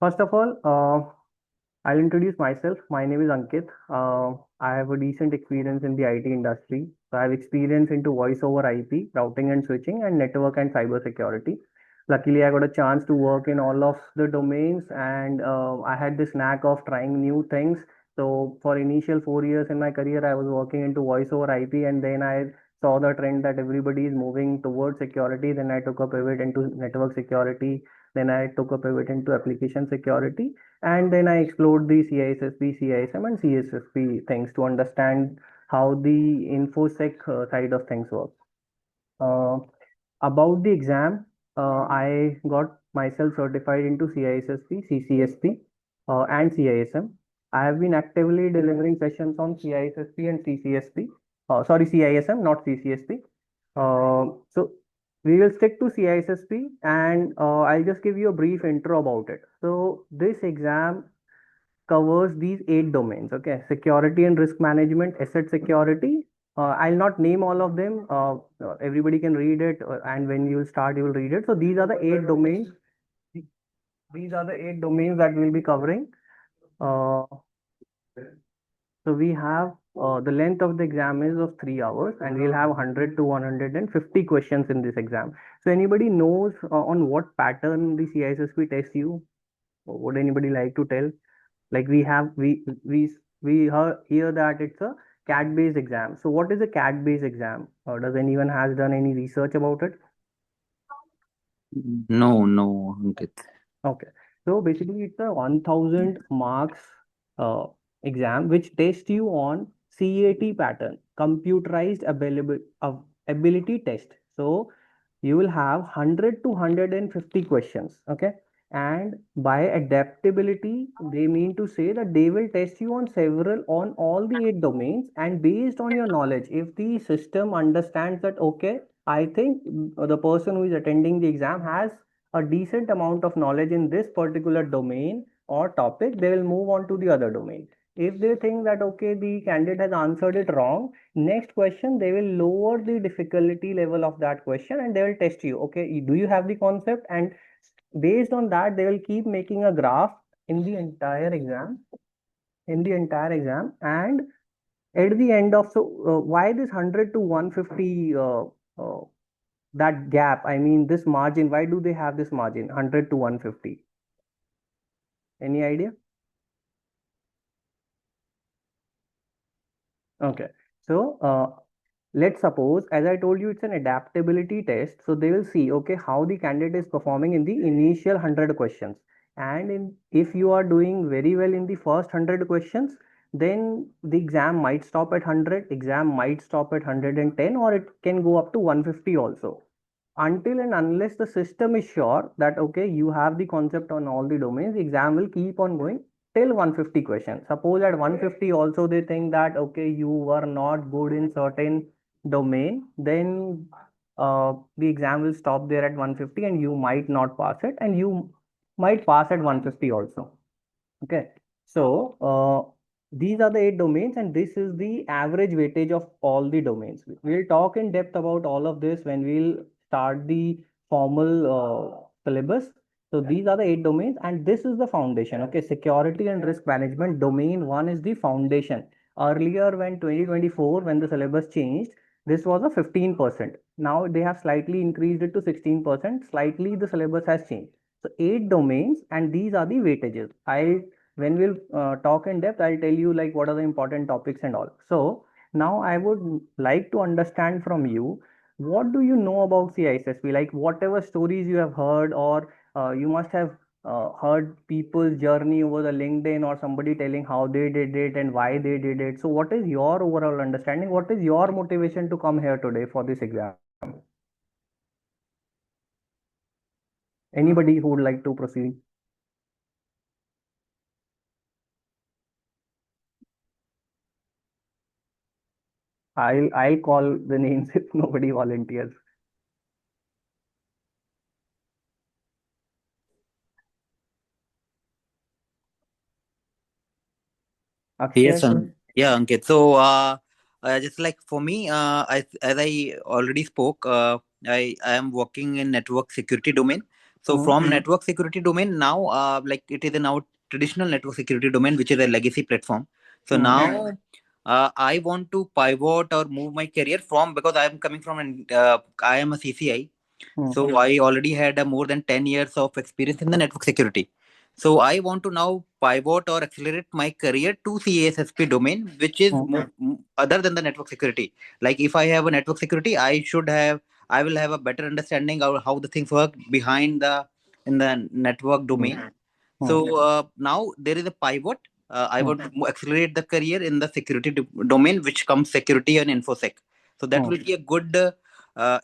First of all, I'll introduce myself. My name is Ankit. I have a decent experience in the IT industry. So I have experience into voice over IP, routing and switching, and network and cybersecurity. Luckily, I got a chance to work in all of the domains, and I had this knack of trying new things. So for initial 4 years in my career, I was working into voice over IP, and then I saw the trend that everybody is moving towards security. Then I took a pivot into network security. Then I took a pivot into application security, and then I explored the CISSP, CISM, and CSSP things to understand how the InfoSec side of things work. Uh, about the exam, I got myself certified into CISSP, CCSP, and CISM. I have been actively delivering sessions on CISSP and CCSP. Sorry, CISM, not CCSP. So we will stick to CISSP, and I'll just give you a brief intro about it. So this exam covers these 8 domains. Okay, security and risk management, asset security. I'll not name all of them. Everybody can read it, and when you start, you will read it. So these are the 8 domains. These are the 8 domains that we'll be covering. Uh, so we have the length of the exam is of 3 hours, and we'll have 100 to 150 questions in this exam. So anybody knows on what pattern the CISSP tests you? Would anybody like to tell? Like we hear that it's a CAT based exam. So what is a CAT based exam? Does anyone has done any research about it? No, no, Ankit. Okay. So basically it's a 1000 marks uh, exam which tests you on CAT pattern, computerized ability test. So you will have 100 to 150 questions. Okay. And by adaptability, they mean to say that they will test you on all the 8 domains, and based on your knowledge, if the system understands that, okay, I think the person who is attending the exam has a decent amount of knowledge in this particular domain or topic, they will move on to the other domain. If they think that, okay, the candidate has answered it wrong, next question, they will lower the difficulty level of that question and they will test you. Okay, do you have the concept? And based on that, they will keep making a graph in the entire exam, and at the end of, so why this 100 to 150 that gap, I mean this margin, why do they have this margin 100 to 150? Any idea? Okay, so let's suppose, as I told you, it's an adaptability test. So they will see, okay, how the candidate is performing in the initial 100 questions. And if you are doing very well in the first 100 questions, then the exam might stop at 100, exam might stop at 110, or it can go up to 150 also. Until and unless the system is sure that, okay, you have the concept on all the domains, the exam will keep on going till 150 questions. Suppose at 150 also they think that, okay, you were not good in certain domain, then the exam will stop there at 150 and you might not pass it, and you might pass at 150 also. Okay, so these are the 8 domains, and this is the average weightage of all the domains. We'll talk in depth about all of this when we'll start the formal syllabus. So these are the 8 domains, and this is the foundation. Okay, security and risk management domain one is the foundation. Earlier, when 2024, when the syllabus changed, this was a 15%. Now they have slightly increased it to 16%. Slightly, the syllabus has changed. So 8 domains, and these are the weightages. When we'll talk in depth, I'll tell you like what are the important topics and all. So now I would like to understand from you, what do you know about CISSP? Like whatever stories you have heard, or you must have heard people's journey over the LinkedIn, or somebody telling how they did it and why they did it. So what is your overall understanding? What is your motivation to come here today for this exam? Anybody who would like to proceed? I'll call the names if nobody volunteers. Akshay, Yes, sir. yeah, Ankit. So, just like for me, as I already spoke, I am working in network security domain. So from network security domain now, like it is a now traditional network security domain, which is a legacy platform. So now I want to pivot or move my career from, because I am coming from an I am a CCI. So I already had more than 10 years of experience in the network security. So I want to now pivot or accelerate my career to CISSP domain, which is other than the network security. Like if I have a network security, I will have a better understanding of how the things work behind the in the network domain. So now there is a pivot. I want to accelerate the career in the security domain, which comes security and infosec. So that will be a good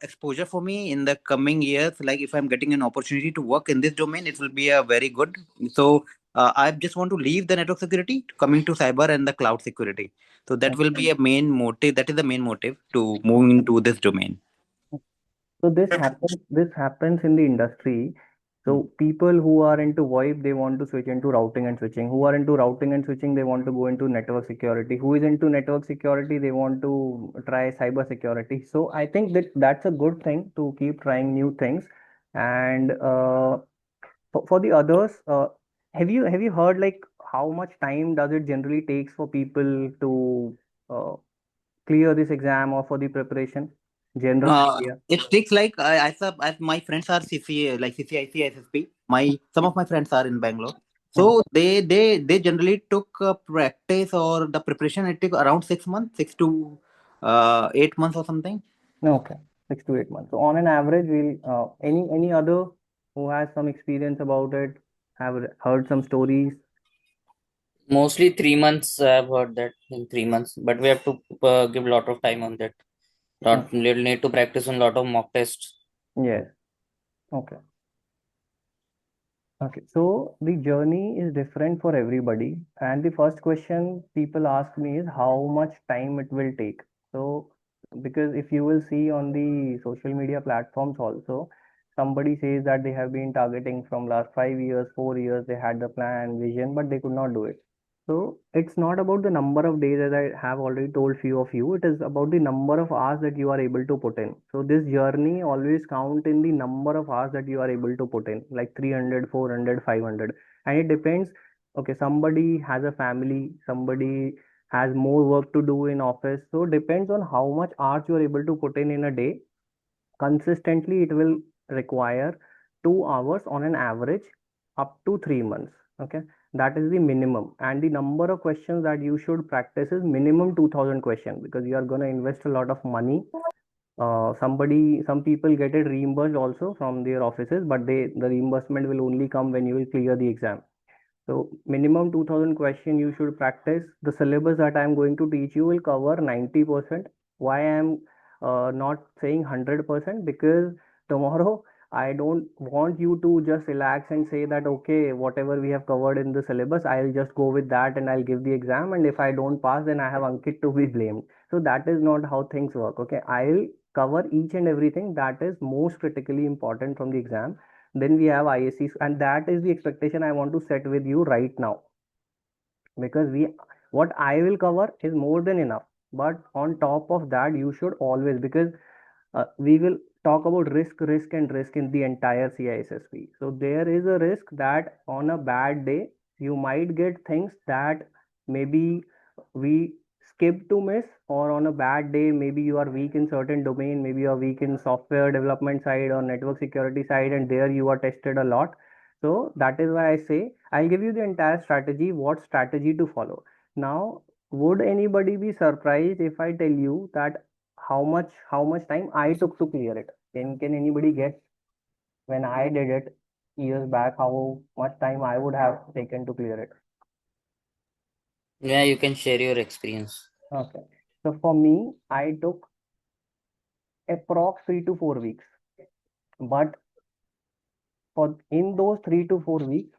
exposure for me in the coming years. Like if I'm getting an opportunity to work in this domain, it will be a very good. So I just want to leave the network security, coming to cyber and the cloud security. So that will be a main motive. That is the main motive to move into this domain. So this happens in the industry. So people who are into VoIP, they want to switch into routing and switching. Who are into routing and switching, they want to go into network security. Who is into network security, they want to try cyber security. So I think that that's a good thing to keep trying new things. And for the others, have you heard like how much time does it generally takes for people to uh, clear this exam or for the preparation? General idea. It takes like as my friends are CCA, like CCIC SSP. Some of my friends are in Bangalore, Hmm. so they generally took practice or the preparation. It took around 6 months, 6 to 8 months or something. Okay, 6 to 8 months. So on an average, we'll any other who has some experience about it, have heard some stories. Mostly 3 months. I've heard that in 3 months, but we have to give a lot of time on that. Okay. We'll need to practice on a lot of mock tests. Yes. Okay. Okay. So the journey is different for everybody, and the first question people ask me is how much time it will take. So because if you will see on the social media platforms also, somebody says that they have been targeting from last 5 years, 4 years, they had the plan, vision, but they could not do it. So it's not about the number of days, as I have already told few of you. It is about the number of hours that you are able to put in. So this journey always count in the number of hours that you are able to put in, like 300, 400, 500. And it depends. Okay, somebody has a family, somebody has more work to do in office. So depends on how much hours you are able to put in a day. Consistently, it will require 2 hours on an average up to 3 months. Okay, that is the minimum. And the number of questions that you should practice is minimum 2000 questions because you are going to invest a lot of money. Some people get it reimbursed also from their offices, but the reimbursement will only come when you will clear the exam. So minimum 2000 question you should practice. The syllabus that I am going to teach you will cover 90%. Why I am not saying 100%? Because tomorrow I don't want you to just relax and say that okay, whatever we have covered in the syllabus, I'll just go with that and I'll give the exam. And if I don't pass, then I have Ankit to be blamed. So that is not how things work. Okay, I'll cover each and everything that is most critically important from the exam. Then we have ISCs, and that is the expectation I want to set with you right now. Because what I will cover is more than enough. But on top of that, you should always, because we will talk about risk, and risk in the entire CISSP. So there is a risk that on a bad day, you might get things that maybe we skip to miss, or on a bad day, maybe you are weak in certain domain, maybe you are weak in software development side or network security side, and there you are tested a lot. So that is why I say I'll give you the entire strategy, what strategy to follow. Now, would anybody be surprised if I tell you that how much time I took to clear it? Can anybody guess when I did it years back how much time I would have taken to clear it? Yeah, you can share your experience. Okay. So for me, I took approx 3 to 4 weeks. But for in those 3 to 4 weeks,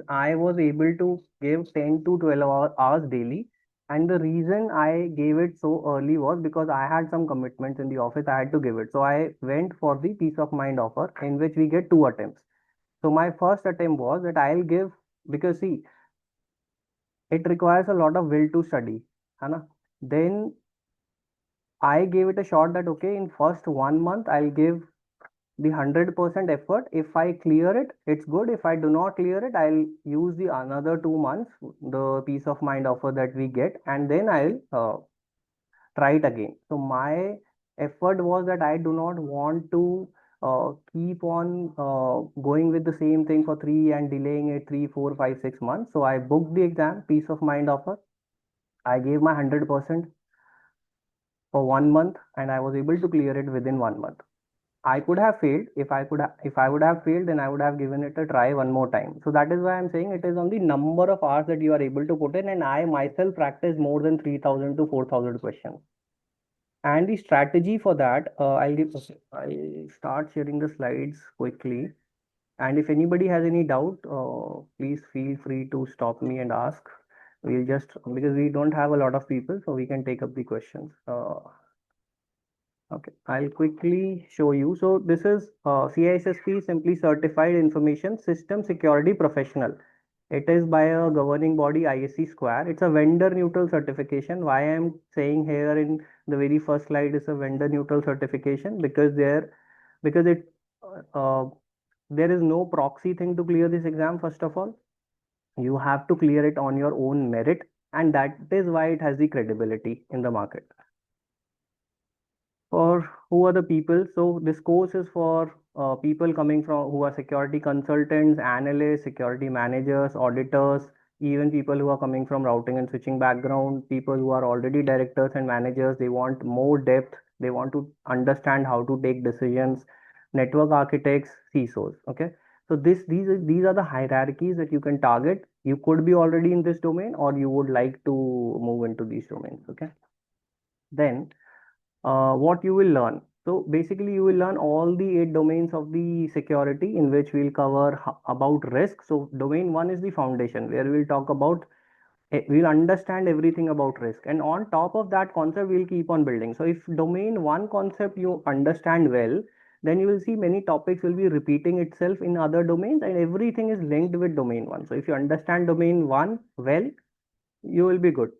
I was able to give 10 to 12 hours daily. And the reason I gave it so early was because I had some commitments in the office. I had to give it. So I went for the peace of mind offer in which we get 2 attempts. So my first attempt was that I'll give, because see, it requires a lot of will to study. Hana? Then I gave it a shot that okay, in first 1 month, I'll give the 100% effort. If I clear it, it's good. If I do not clear it, I'll use the another 2 months, the peace of mind offer that we get, and then I'll try it again. So my effort was that I do not want to keep on going with the same thing for three and delaying it 3, 4, 5, 6 months. So I booked the exam, peace of mind offer. I gave my 100% for 1 month, and I was able to clear it within 1 month. I could have failed. If I would have failed, then I would have given it a try one more time. So that is why I'm saying it is on the number of hours that you are able to put in. And I myself practice more than 3,000 to 4,000 questions. And the strategy for that, I'll start sharing the slides quickly. And if anybody has any doubt, please feel free to stop me and ask. We'll just, because we don't have a lot of people, so we can take up the questions. Okay, I'll quickly show you. So this is CISSP, simply Certified Information System Security Professional. It is by a governing body, ISC Square. It's a vendor neutral certification. Why I'm saying here in the very first slide is a vendor neutral certification, because uh, there is no proxy thing to clear this exam. First of all, you have to clear it on your own merit, and that is why it has the credibility in the market. For who are the people? So this course is for people coming from who are security consultants, analysts, security managers, auditors, even people who are coming from routing and switching background, people who are already directors and managers. They want more depth. They want to understand how to take decisions. Network architects, CISOs. Okay. So these are the hierarchies that you can target. You could be already in this domain, or you would like to move into these domains. Okay. Then what you will learn. So basically, you will learn all the 8 domains of the security, in which we'll cover about risk. So domain 1 is the foundation, where we'll talk about, we'll understand everything about risk. And on top of that concept, we'll keep on building. So if domain 1 concept you understand well, then you will see many topics will be repeating itself in other domains, and everything is linked with domain 1. So if you understand domain 1 well, you will be good.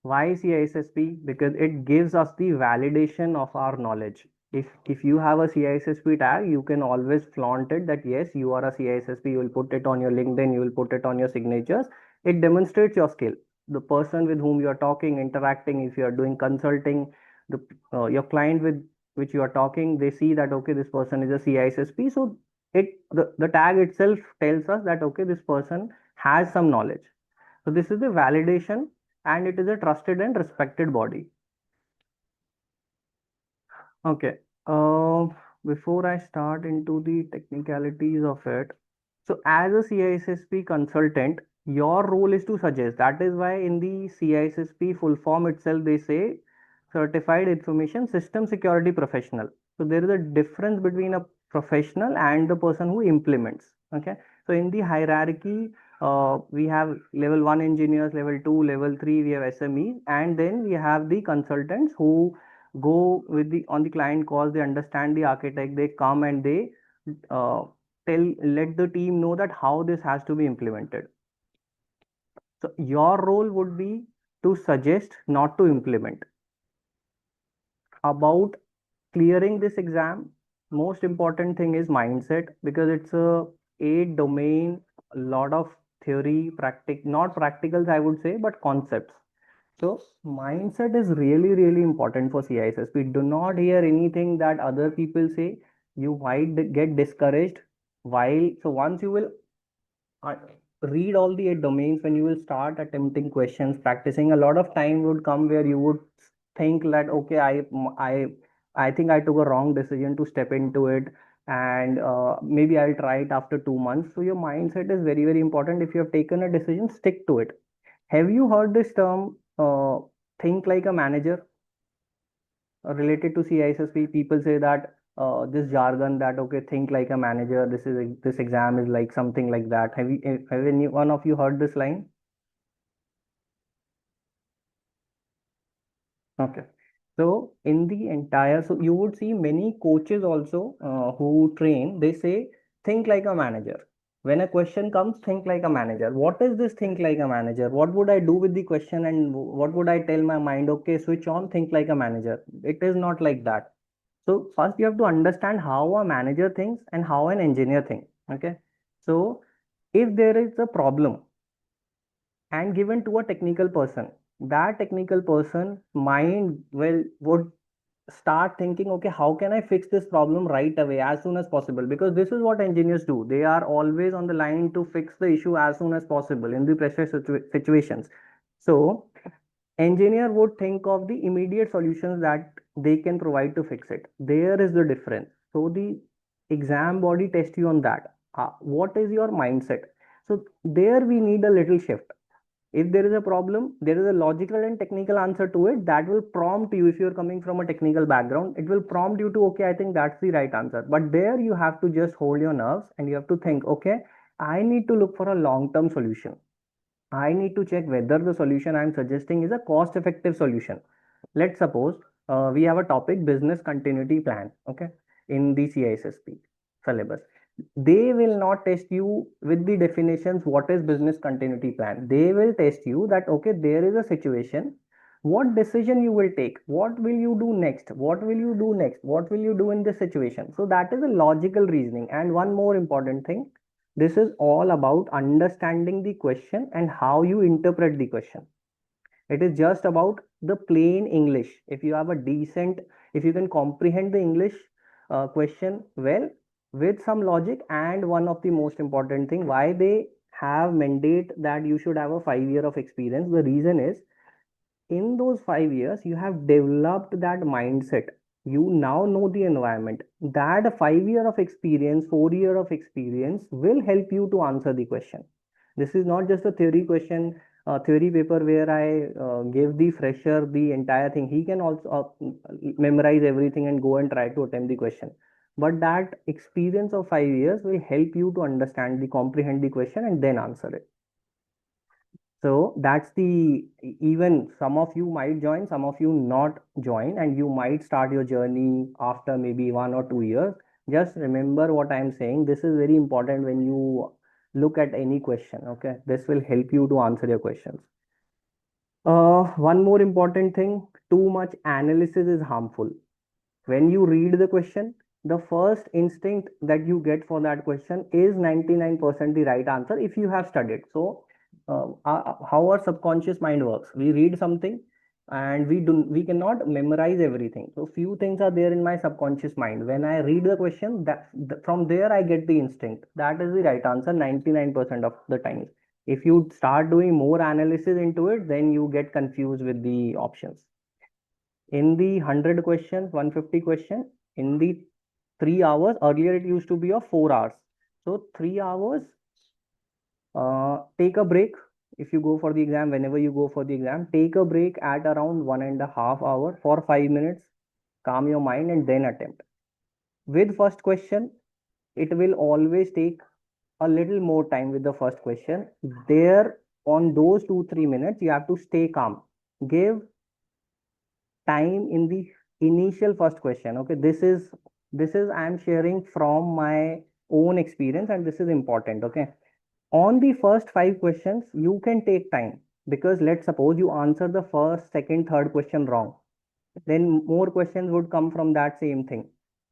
Why CISSP? Because it gives us the validation of our knowledge. If you have a CISSP tag, you can always flaunt it that yes, you are a CISSP. You will put it on your LinkedIn, you will put it on your signatures. It demonstrates your skill. The person with whom you are talking, interacting, if you are doing consulting, your client with which you are talking, they see that okay, this person is a CISSP. So the tag itself tells us that okay, this person has some knowledge. So this is the validation, and it is a trusted and respected body. Okay. Before I start into the technicalities of it, so as a CISSP consultant, your role is to suggest. That is why in the CISSP full form itself, they say Certified Information System Security Professional. So there is a difference between a professional and the person who implements. Okay. So in the hierarchy, we have level 1 engineers, level 2, level 3, we have SMEs, and then we have the consultants who go with the on the client calls. They understand the architect, they come and they uh, let the team know that how this has to be implemented. So your role would be to suggest, not to implement. About clearing this exam, most important thing is mindset, because it's a 8 domain, a lot of theory, not practicals I would say, but concepts. So mindset is really, really important for CISSP. Do not hear anything that other people say. You might get discouraged so once you will uh, read all the 8 domains, when you will start attempting questions, practicing, a lot of time would come where you would think that okay, I think I took a wrong decision to step into it, and maybe I'll try it after 2 months. So your mindset is very, very important. If you have taken a decision, stick to it. Have you heard this term, think like a manager? Related to CISSP, people say that this jargon that okay, think like a manager. This exam is like something like that. Have any one of you heard this line? Okay. So in the entire, so you would see many coaches also who train. They say think like a manager. When a question comes, think like a manager. What is this think like a manager? What would I do with the question, and what would I tell my mind? Okay, switch on, think like a manager. It is not like that. So first you have to understand how a manager thinks and how an engineer thinks. Okay. So if there is a problem and given to a technical person, that technical person mind would start thinking, okay, how can I fix this problem right away as soon as possible? Because this is what engineers do. They are always on the line to fix the issue as soon as possible in the pressure situations. So engineer would think of the immediate solutions that they can provide to fix it. There is the difference. So the exam body test you on that. What is your mindset? So there we need a little shift. If there is a problem, there is a logical and technical answer to it that will prompt you. If you're coming from a technical background, it will prompt you to, okay, I think that's the right answer. But there you have to just hold your nerves and you have to think, okay, I need to look for a long term solution. I need to check whether the solution I'm suggesting is a cost effective solution. Let's suppose we have a topic business continuity plan, okay, in the CISSP syllabus. They will not test you with the definitions what is business continuity plan. They will test you that, okay, there is a situation, what decision you will take, what will you do next, what will you do next, what will you do in this situation. So that is a logical reasoning. And one more important thing, this is all about understanding the question and how you interpret the question. It is just about the plain English. If you have a decent, if you can comprehend the English question well with some logic, and one of the most important thing, why they have mandate that you should have a 5 year of experience. The reason is in those 5 years you have developed that mindset. You now know the environment. That 5 year of experience, 4 year of experience will help you to answer the question. This is not just a theory question, theory paper where I give the fresher the entire thing. He can also memorize everything and go and try to attempt the question, but that experience of 5 years will help you to understand the comprehend the question and then answer it. So that's the, even some of you might join, some of you not join, and you might start your journey after maybe 1 or 2 years. Just remember what I'm saying. This is very important when you look at any question. Okay, this will help you to answer your questions. One more important thing, too much analysis is harmful. When you read the question, the first instinct that you get for that question is 99% the right answer if you have studied. So how our subconscious mind works, we read something and we cannot memorize everything. So few things are there in my subconscious mind. When I read the question, from there I get the instinct that is the right answer 99% of the times. If you start doing more analysis into it, then you get confused with the options. In the 100 questions, 150 question, in the 3 hours, earlier it used to be of 4 hours. So 3 hours, take a break. If you go for the exam, whenever you go for the exam, take a break at around 1.5 hours for 5 minutes, calm your mind and then attempt. With first question, it will always take a little more time with the first question. There, on those 2-3 minutes, you have to stay calm. Give time in the initial first question. Okay, this is I am sharing from my own experience and this is important. Okay, on the first 5 questions you can take time, because let's suppose you answer the first, second, third question wrong, then more questions would come from that same thing.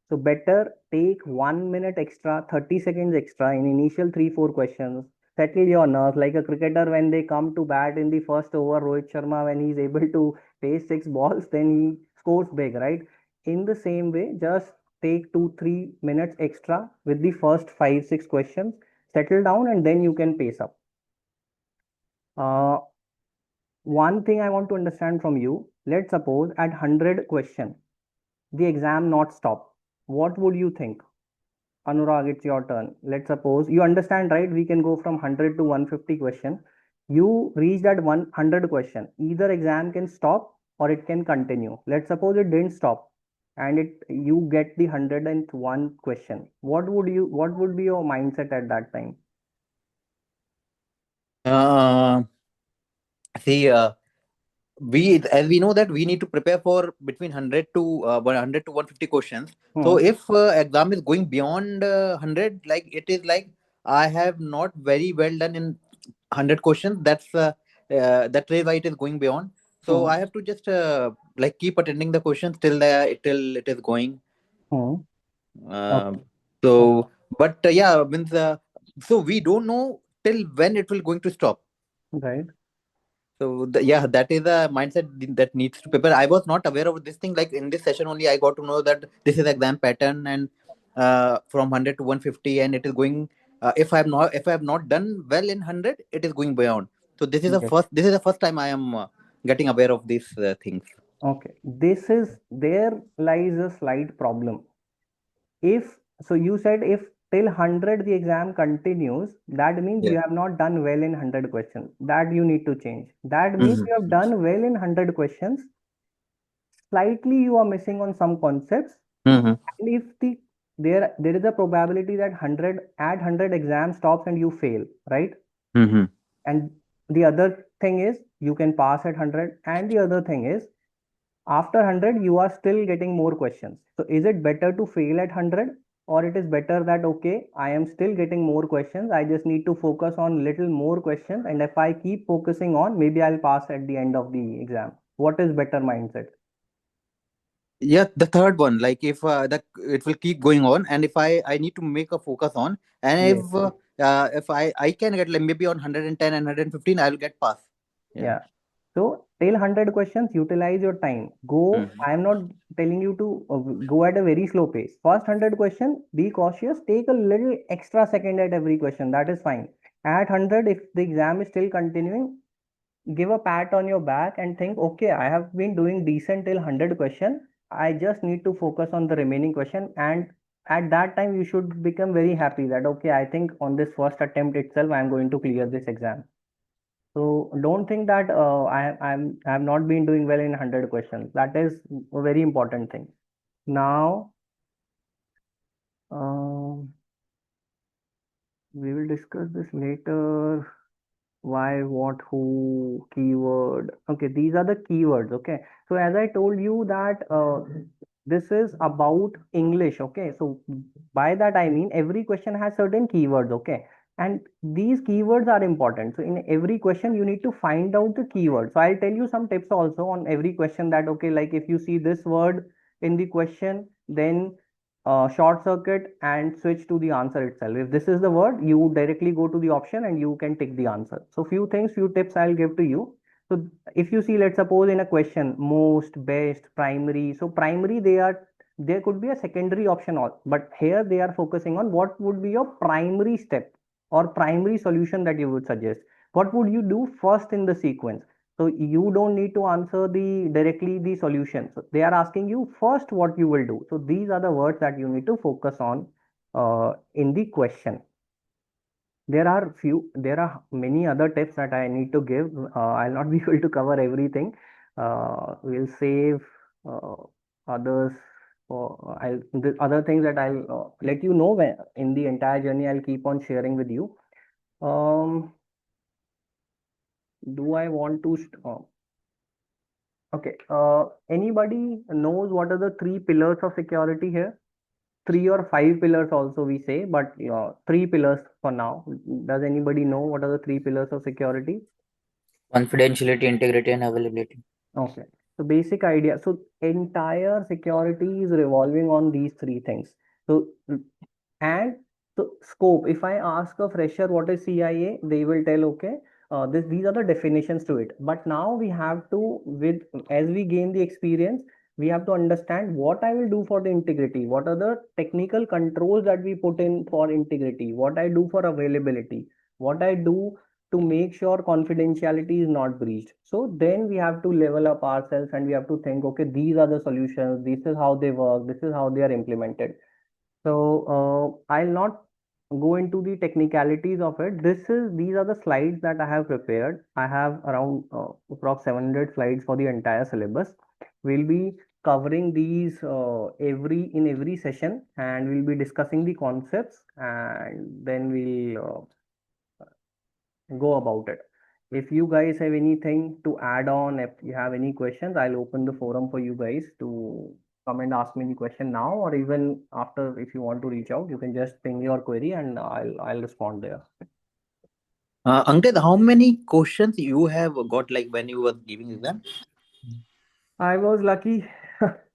So better take 1 minute extra, 30 seconds extra in initial 3-4 questions. Settle your nerves like a cricketer when they come to bat in the first over. Rohit Sharma, when he's able to face 6 balls, then he scores big, right? In the same way, just take 2-3 minutes extra with the first 5-6 questions. Settle down and then you can pace up. One thing I want to understand from you, let's suppose at 100 question, the exam not stop. What would you think? Anurag, it's your turn. Let's suppose you understand, right? We can go from 100 to 150 question. You reached at 100 question. Either exam can stop or it can continue. Let's suppose it didn't stop and you get the 101 question. What would be your mindset at that time? See, we as we know that we need to prepare for between 100 to 100 to 150 questions. So if exam is going beyond 100, like it is like I have not very well done in 100 questions. That is why it is going beyond. So I have to just like keep attending the questions till it is going. Hmm. Uh, Okay. Okay. so, but yeah, means so we don't know till when it will going to stop. Right. So yeah, that is a mindset that needs to prepare. I was not aware of this thing. Like in this session only, I got to know that this is exam pattern and from 100 to 150, and it is going. If I have not done well in 100, it is going beyond. So this is the Yes. first. This is the first time I am getting aware of these things. Okay. There lies a slight problem. If so, you said if till 100 the exam continues, that means Yeah. you have not done well in 100 questions. That you need to change. That means Mm-hmm. you have done well in 100 questions. Slightly you are missing on some concepts. Mm-hmm. And if there is a probability that 100 exam stops and you fail, right? Mm-hmm. And the other thing is you can pass at 100, and the other thing is after 100 you are still getting more questions. So is it better to fail at 100, or it is better that okay, I am still getting more questions, I just need to focus on little more questions, and if I keep focusing on, maybe I'll pass at the end of the exam? What is better mindset? Yeah, the third one, like if that it will keep going on, and if I need to make a focus on, and Yes. if I can get like maybe on 110 and 115, I'll get pass. Yeah. Yeah. So till 100 questions, utilize your time. Go. Mm-hmm. I am not telling you to go at a very slow pace. First 100 question, be cautious. Take a little extra second at every question. That is fine. At 100, if the exam is still continuing, give a pat on your back and think, okay, I have been doing decent till 100 question. I just need to focus on the remaining question. And at that time, you should become very happy that, okay, I think on this first attempt itself, I am going to clear this exam. So don't think that I have not been doing well in 100 questions. That is a very important thing. Now, um, we will discuss this later. Why, what, who, keyword. Okay, these are the keywords. Okay, so as I told you that this is about English. Okay, so by that I mean every question has certain keywords. Okay, and these keywords are important. So in every question you need to find out the keyword. So I'll tell you some tips also on every question, that okay, like if you see this word in the question, then short circuit and switch to the answer itself. If this is the word, you directly go to the option and you can take the answer. So few tips I'll give to you. So if you see, let's suppose in a question, most, best, primary. So primary, there could be a secondary option all, but here they are focusing on what would be your primary step or primary solution that you would suggest. What would you do first in the sequence? So you don't need to answer the directly the solution. So they are asking you first what you will do. So these are the words that you need to focus on in the question. There are many other tips that I need to give. I'll not be able to cover everything. We'll save uh, others. The other things that I'll let you know when in the entire journey. I'll keep on sharing with you. Um, do I want to? Okay. Anybody knows what are the three pillars of security here? Three or five pillars also we say, but three pillars for now. Does anybody know what are the three pillars of security? Confidentiality, integrity, and availability. Okay. So basic idea. So entire security is revolving on these three things. So and so scope. If I ask a fresher what is CIA, they will tell okay. These are the definitions to it. But now we have to, with as we gain the experience, we have to understand what I will do for the integrity. What are the technical controls that we put in for integrity? What I do for availability? What I do to make sure confidentiality is not breached. So then we have to level up ourselves and we have to think, okay, these are the solutions, this is how they work, this is how they are implemented. So I'll not go into the technicalities of it. These are the slides that I have prepared. I have around approx 700 slides for the entire syllabus. We'll be covering these every session, and we'll be discussing the concepts, and then we'll go about it. If you guys have anything to add on, if you have any questions, I'll open the forum for you guys to come and ask me the question now, or even after, if you want to reach out, you can just ping your query and I'll respond there. Ankit, how many questions you have got like when you were giving exam? I was lucky.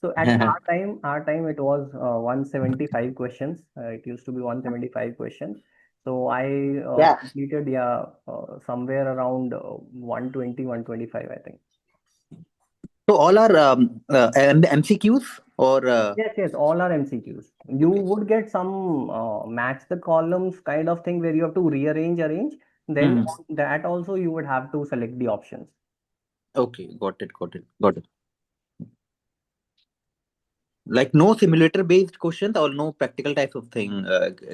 So at our time it was 175 questions. It used to be 175 questions. So I completed somewhere around 120, 125, I think. So all are MCQs or Yes, all are MCQs. You would get some match the columns kind of thing where you have to rearrange, arrange. Then Mhm. on that also you would have to select the options. Okay, got it. Like no simulator based questions or no practical types of thing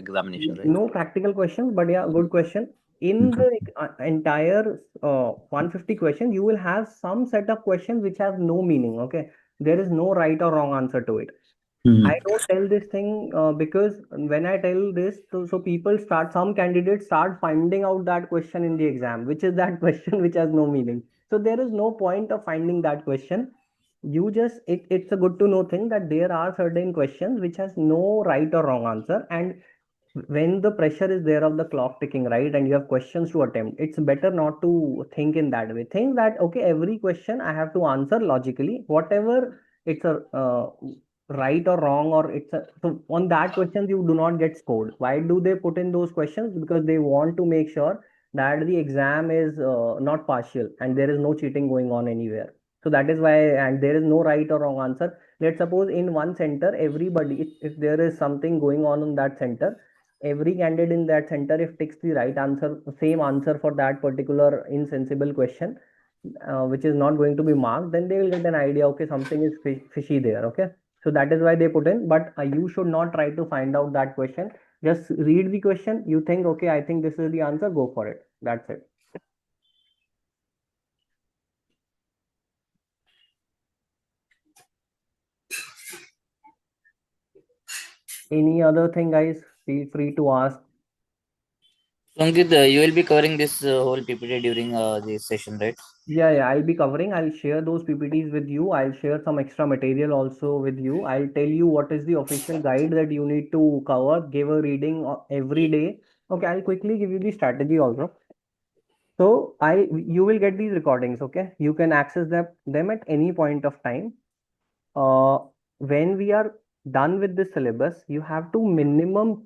examination, right? No practical questions, but yeah, good question. In Mhm. the entire 150 questions, you will have some set of questions which have no meaning. Okay, there is no right or wrong answer to it. I Mhm. don't tell this thing because when I tell this, so people start, some candidates start finding out that question in the exam, which is that question which has no meaning. So there is no point of finding that question. You just, it's a good to know thing that there are certain questions which has no right or wrong answer. And when the pressure is there of the clock ticking, right, and you have questions to attempt, it's better not to think in that way. Think that, okay, every question I have to answer logically, whatever it's a right or wrong, or it's a, so on that questions you do not get scored. Why do they put in those questions? Because they want to make sure that the exam is not partial and there is no cheating going on anywhere. So that is why, and there is no right or wrong answer. Let's suppose in one center, everybody, if there is something going on in that center, every candidate in that center, if takes the right answer, same answer for that particular insensible question, which is not going to be marked, then they will get an idea, okay, something is fishy there. Okay, so that is why they put in. But you should not try to find out that question. Just read the question, you think, okay, I think this is the answer, go for it. That's it. Any other thing, guys? Feel free to ask. So Ankit, you will be covering this whole PPT during this session, right? Yeah, I'll be covering. I'll share those PPTs with you. I'll share some extra material also with you. I'll tell you what is the official guide that you need to cover, give a reading every day. Okay, I'll quickly give you the strategy also. So you will get these recordings, okay? You can access them at any point of time. Uh, when we are done with this syllabus, you have to minimum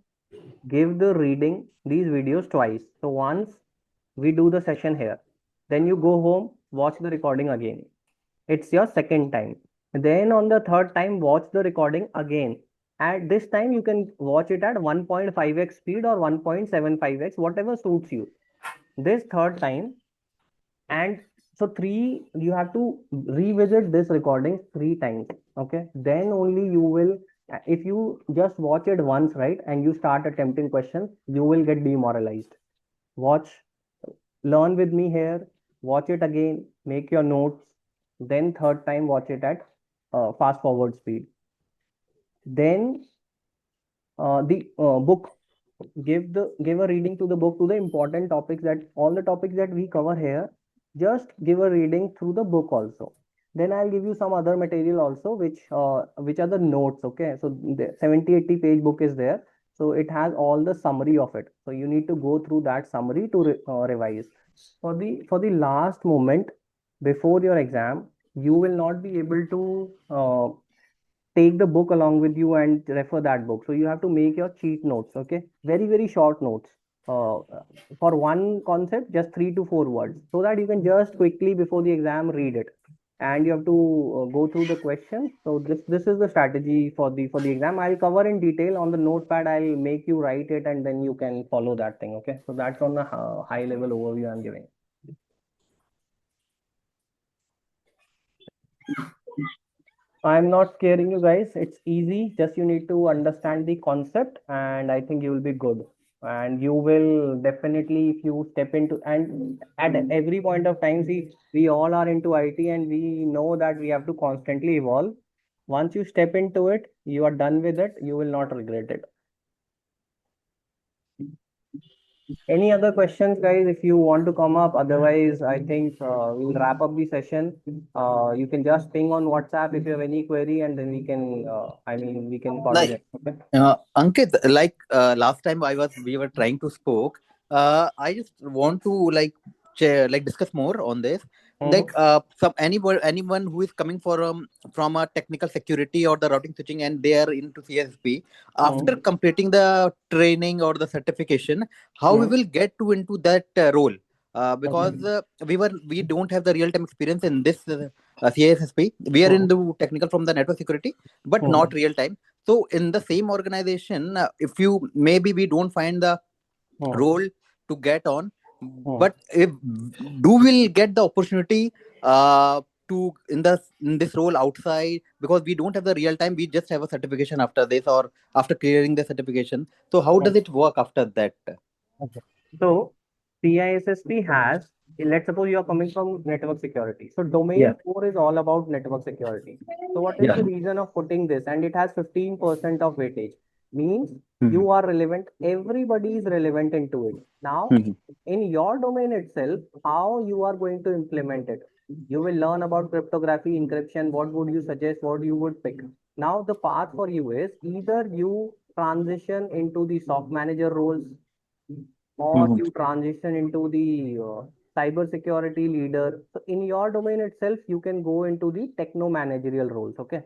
give the reading these videos twice. So once we do the session here, then you go home, watch the recording again. It's your second time. Then on the third time, watch the recording again. At this time, you can watch it at 1.5x speed or 1.75x, whatever suits you. This third time, and so three, you have to revisit this recording three times. Okay, then only you will. If you just watch it once, right, and you start attempting questions, you will get demoralized. Watch, learn with me here, watch it again, make your notes, then third time watch it at fast forward speed. Then the book, give a reading to the book, to the important topics, that all the topics that we cover here, just give a reading through the book also. Then I'll give you some other material also, which are the notes. Okay, so the 70-80 page book is there, so it has all the summary of it, so you need to go through that summary to revise. For the last moment before your exam, you will not be able to take the book along with you and refer that book. So you have to make your cheat notes, okay? Very, very short notes. For one concept, just 3 to 4 words, so that you can just quickly before the exam read it. And you have to go through the questions. So this is the strategy for the exam. I'll cover in detail on the notepad. I'll make you write it, and then you can follow that thing. Okay. So that's on the high level overview I'm giving. I'm not scaring you guys. It's easy. Just you need to understand the concept, and I think you will be good. And you will definitely, if you step into, and at every point of time, see, we all are into IT and we know that we have to constantly evolve. Once you step into it, you are done with it, you will not regret it. Any other questions, guys, if you want to come up? Otherwise, I think we'll wrap up the session. You can just ping on WhatsApp if you have any query, and then we can Like coordinate. Okay. Ankit, like last time we were trying to spoke. I just want to like discuss more on this. like anyone who is coming from a technical security or the routing switching and they are into CSP after completing the training or the certification, how we will get to into that role, because we don't have the real time experience in this CISSP. We are into technical from the network security but not real time. So in the same organization, if you maybe we don't find the role to get on, but if do we'll get the opportunity to in this role outside, because we don't have the real time, we just have a certification after this or after clearing the certification. So how does it work after that? Okay. So CISSP has, let's suppose you are coming from network security. So domain 4 is all about network security. So what is the reason of putting this? And it has 15% of weightage. Means you are relevant, everybody is relevant into it. Now, in your domain itself, how you are going to implement it? You will learn about cryptography, encryption, what would you suggest, what you would pick. Now the path for you is either you transition into the SOC manager roles, or you transition into the cybersecurity leader. So in your domain itself, you can go into the techno managerial roles. Okay.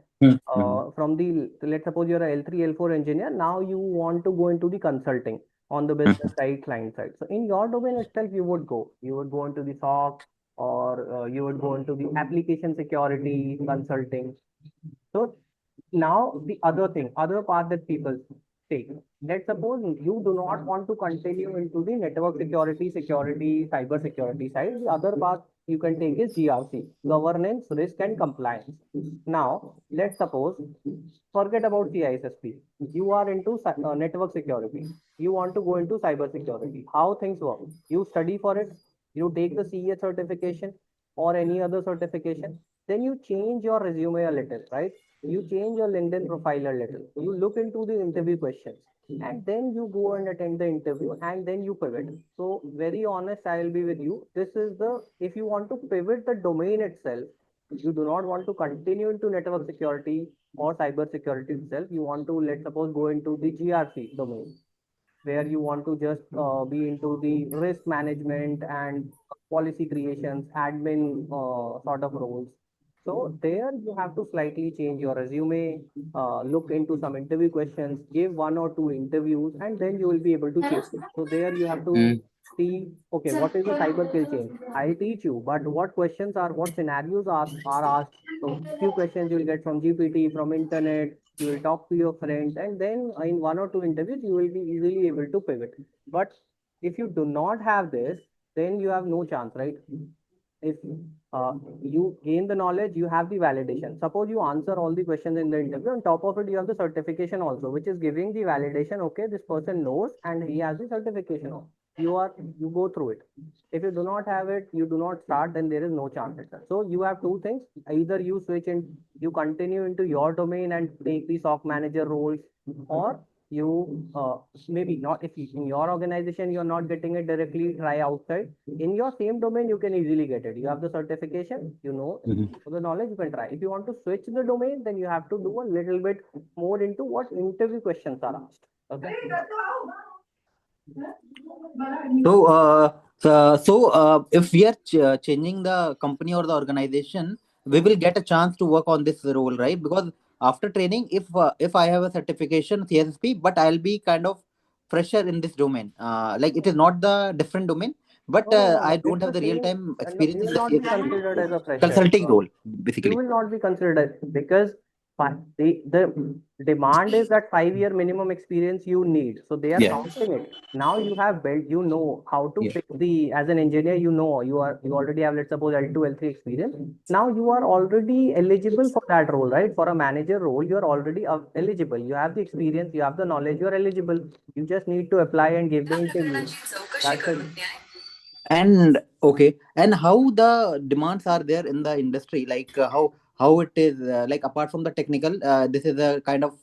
From the, let's suppose you're a L3, L4 engineer. Now you want to go into the consulting on the business side, client side. So in your domain itself, you would go into the SOC, or you would go into the application security consulting. So now the other path that people take. Let's suppose you do not want to continue into the network security, cyber security side. The other path you can take is GRC, governance, risk, and compliance. Now, let's suppose, forget about CISSP. You are into network security. You want to go into cyber security. How things work? You study for it. You take the CA certification or any other certification. Then you change your resume a little, right? You change your LinkedIn profile a little. You look into the interview questions, and then you go and attend the interview, and then you pivot. So very honest, I will be with you. This is the, if you want to pivot the domain itself, you do not want to continue into network security or cyber security itself. You want to, let's suppose, go into the GRC domain, where you want to just be into the risk management and policy creations, admin sort of roles. So there you have to slightly change your resume, look into some interview questions, give one or two interviews, and then you will be able to change it. So there you have to see, okay, what is the cyber kill chain? I'll teach you, but what questions are, what scenarios are asked? So few questions you will get from GPT, from internet, you will talk to your friends, and then in one or two interviews you will be easily able to pivot. But if you do not have this, then you have no chance, right? If you gain the knowledge, you have the validation. Suppose you answer all the questions in the interview, on top of it you have the certification also, which is giving the validation, okay, this person knows and he has the certification. You go through it. If you do not have it, you do not start, then there is no chance. So you have two things: either you switch and you continue into your domain and take the SOC manager roles, or you maybe not, if in your organization you're not getting it directly, try outside. In your same domain you can easily get it. You have the certification, you know, the knowledge, you can try. If you want to switch the domain, then you have to do a little bit more into what interview questions are asked. Okay. So if we are changing the company or the organization, we will get a chance to work on this role, right? Because after training, if I have a certification CSP, but I'll be kind of fresher in this domain. Like it is not the different domain, but No. I It's don't have the the real same. time No, experience you in will the not be considered as a fresher. consulting role, You basically. will not be considered, because the demand is that 5-year minimum experience you need. So they are Yeah. counting it. Now you have built, you know how to Yeah. fix the, as an engineer, you already have, let's suppose, L2, L3 experience. Now you are already eligible for that role, right? For a manager role, you are already eligible. You have the experience, you have the knowledge, you are eligible. You just need to apply and give the interview. That's it. And okay, and how the demands are there in the industry, like how it is, like apart from the technical, this is a kind of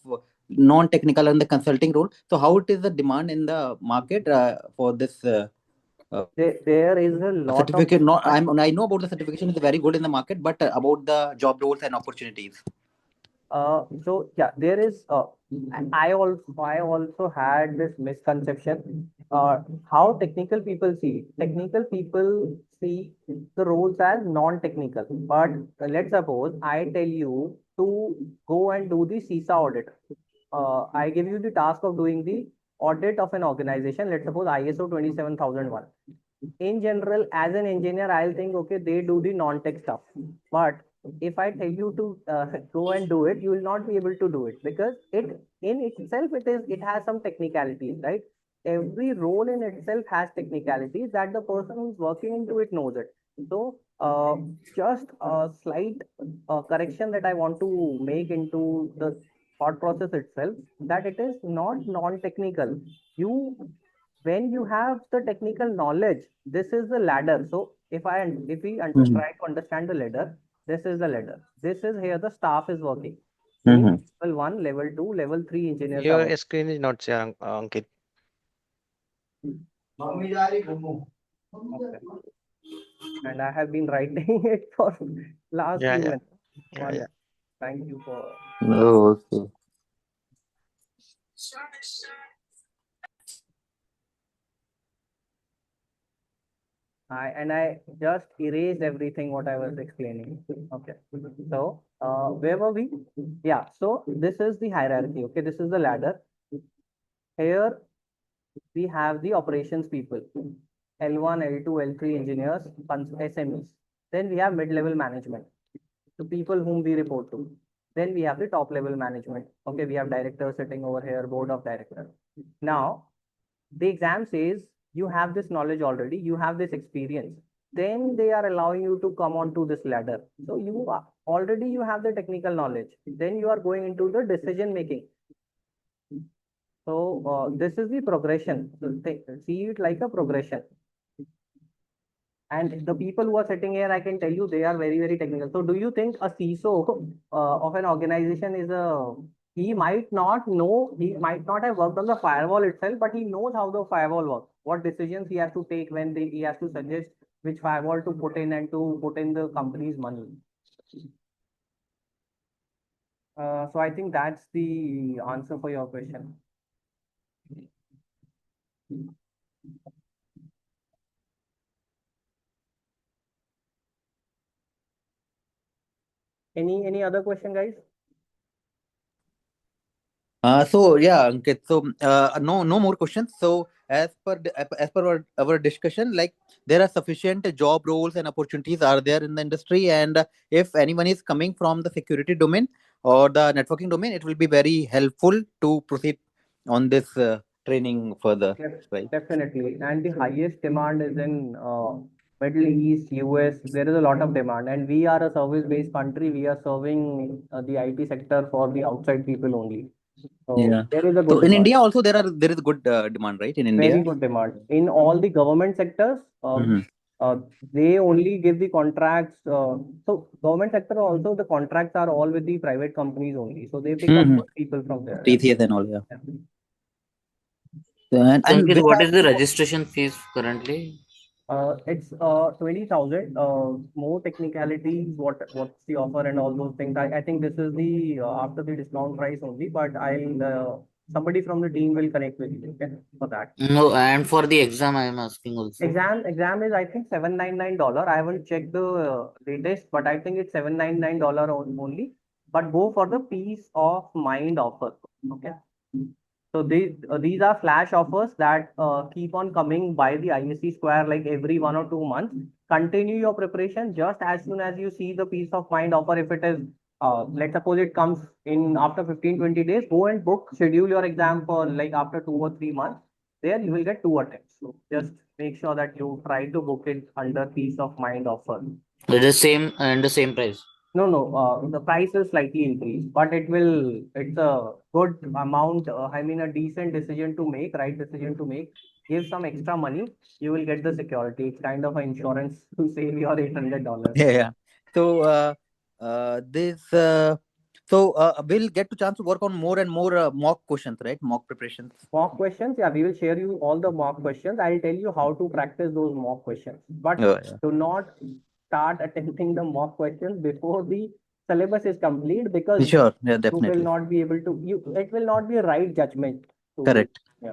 non-technical and the consulting role. So how it is the demand in the market for this uh, There is a lot of certificate? demand. I know about the certification is very good in the market, but about the job roles and opportunities. So yeah, there is. I also had this misconception. How technical people see it. Technical people see the roles as non-technical. But let's suppose I tell you to go and do the CISA audit. I give you the task of doing the audit of an organization. Let's suppose ISO 27001. In general, as an engineer, I'll think, okay, they do the non-tech stuff. But if I tell you to go and do it, you will not be able to do it because it in itself it has some technicalities, right? Every role in itself has technicalities that the person who's working into it knows it. So just a slight correction that I want to make into the thought process itself, that it is not non-technical. You when you have the technical knowledge, this is the ladder. So if we Mhm. try to understand the ladder, this is the ladder. This is here the staff is working. Means Mhm. level 1, level 2, level 3 engineers are Your working. screen is not sharing, Ankit. Okay. And I have been writing it for last Yeah, few yeah, minutes. yeah, yeah. Thank you for Oh, okay. I just erased everything what I was explaining. Okay. So where were we? Yeah. So this is the hierarchy. Okay. This is the ladder. Here we have the operations people, L1, L2, L3 engineers, SMEs. Then we have mid-level management, the people whom we report to. Then we have the top level management. Okay, we have directors sitting over here, board of directors. Now, the exam says you have this knowledge already, you have this experience. Then they are allowing you to come onto this ladder. So you are, already you have the technical knowledge. Then you are going into the decision making. So this is the progression. So see it like a progression. And the people who are sitting here, I can tell you, they are very, very technical. So do you think a CISO of an organization is a, he might not know, he might not have worked on the firewall itself, but he knows how the firewall works, what decisions he has to take when he has to suggest which firewall to put in and to put in the company's money. So I think that's the answer for your question. Any other question, guys? So yeah, Ankit. So no more questions. So as per our discussion, like there are sufficient job roles and opportunities are there in the industry, and if anyone is coming from the security domain or the networking domain, it will be very helpful to proceed on this training further, right? Definitely. And the highest demand is in Middle East, US. There is a lot of demand. And we are a service-based country. We are serving the IT sector for the outside people only. So Yeah. there is a So good in demand. India also there is good demand, right? In Very India. good demand. In all the government sectors, Hmm. uh, they only give the contracts. So government sector also, the contracts are all with the private companies only. So they pick up Hmm. good people from there. Yeah. TCS and all, yeah. Yeah. So, And Ankit, which what are is the registration fees currently? It's 20,000. More technicalities, what's the offer and all those things. I think this is the after the discount price only, but I'll somebody from the team will connect with you, okay, for that. No, and for the exam, I am asking also. Exam is I think $799. I haven't checked the latest, but I think it's $799 only. But go for the peace of mind offer. Okay. So these are flash offers that keep on coming by the ISC Square like every 1 or 2 months. Continue your preparation just as soon as you see the peace of mind offer. If it is, let's suppose it comes in after 15-20 days, go and book, schedule your exam for like after 2 or 3 months. There you will get 2 attempts. So just make sure that you try to book it under peace of mind offer. It is same and the same price. No. The price will slightly increase, but it's a good amount. I mean, a decent decision to make, right decision to make. Give some extra money, you will get the security. It's kind of an insurance to save your $800. Yeah, yeah. So this so we'll get to chance to work on more and more mock questions, right? Mock preparations. Mock questions, yeah, we will share you all the mock questions. I'll tell you how to practice those mock questions. But Yeah. do not start attempting the mock questions before the syllabus is complete, because Sure, yeah, you will definitely. not be able to, it will not be a right judgment to, Correct. yeah.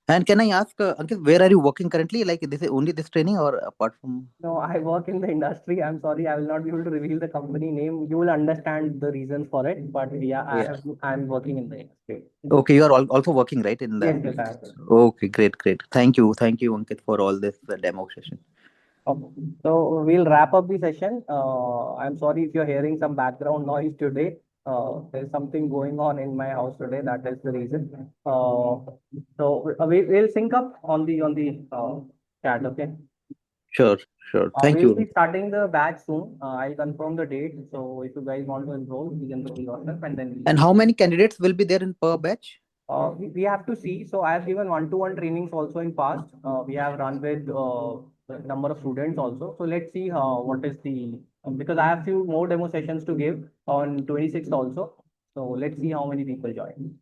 And can I ask, Ankit, where are you working currently? Like, this is only this training, or apart from? No, I work in the industry. I'm sorry, I will not be able to reveal the company name. You will understand the reasons for it. But yeah, Yeah. I'm working in the industry. Okay, you are also working, right, in that? Yes, I am. Okay, great, great. Thank you, Ankit, for all this demo session. Okay. So we'll wrap up the session. I'm sorry if you're hearing some background noise today. There's something going on in my house today. That is the reason. We'll sync up on the chat. Okay. Sure, sure. Thank We'll you. be starting the batch soon. I'll confirm the date. So if you guys want to enroll, you can enroll yourself, and then And how many candidates will be there in per batch? we have to see. So I have given one-to-one trainings also in past. We have run with the number of students also. So let's see what is the, because I have few more demo sessions to give on 26th also. So let's see how many people join.